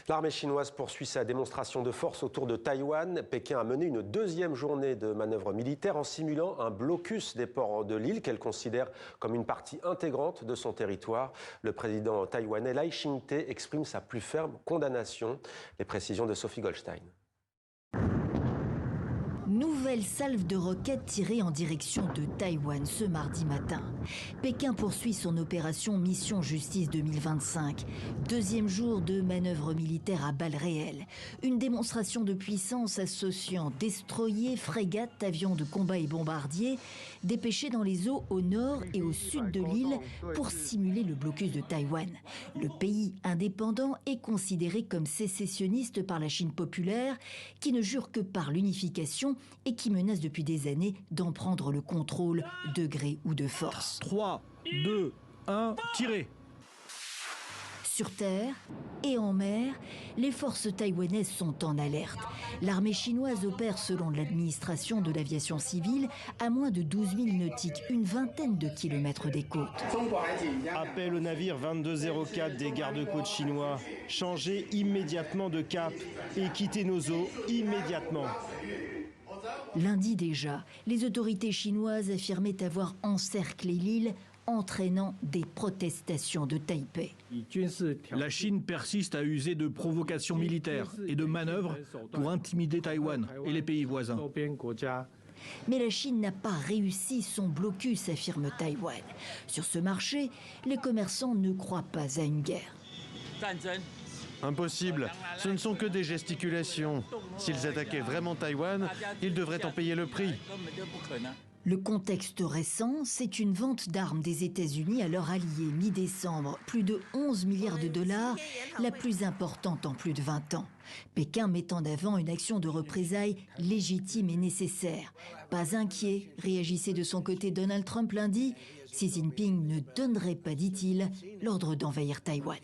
L'armée chinoise poursuit sa démonstration de force autour de Taïwan. Pékin a mené une deuxième journée de manœuvres militaires en simulant un blocus des ports de l'île qu'elle considère comme une partie intégrante de son territoire. Le président taïwanais Lai Ching-te exprime sa plus ferme condamnation. Les précisions de Sophie Goldstein. Nouvelle salve de roquettes tirée en direction de Taïwan ce mardi matin. Pékin poursuit son opération Mission Justice 2025. Deuxième jour de manœuvre militaire à balles réelles. Une démonstration de puissance associant destroyers, frégates, avions de combat et bombardiers, dépêchés dans les eaux au nord et au sud de l'île pour simuler le blocus de Taïwan. Le pays indépendant est considéré comme sécessionniste par la Chine populaire, qui ne jure que par l'unification et qui menace depuis des années d'en prendre le contrôle de gré ou de force. 3, 2, 1, tirez! Sur terre et en mer, les forces taïwanaises sont en alerte. L'armée chinoise opère selon l'administration de l'aviation civile à moins de 12 000 nautiques, une vingtaine de kilomètres des côtes. Appel au navire 2204 des gardes-côtes chinois. Changez immédiatement de cap et quittez nos eaux immédiatement. Lundi déjà, les autorités chinoises affirmaient avoir encerclé l'île, entraînant des protestations de Taipei. La Chine persiste à user de provocations militaires et de manœuvres pour intimider Taïwan et les pays voisins. Mais la Chine n'a pas réussi son blocus, affirme Taïwan. Sur ce marché, les commerçants ne croient pas à une guerre. Impossible, ce ne sont que des gesticulations. S'ils attaquaient vraiment Taïwan, ils devraient en payer le prix. Le contexte récent, c'est une vente d'armes des États-Unis à leurs alliés mi-décembre, plus de 11 milliards de dollars, la plus importante en plus de 20 ans. Pékin met en avant une action de représailles légitime et nécessaire. Pas inquiet, réagissait de son côté Donald Trump lundi. Xi Jinping ne donnerait pas, dit-il, l'ordre d'envahir Taïwan.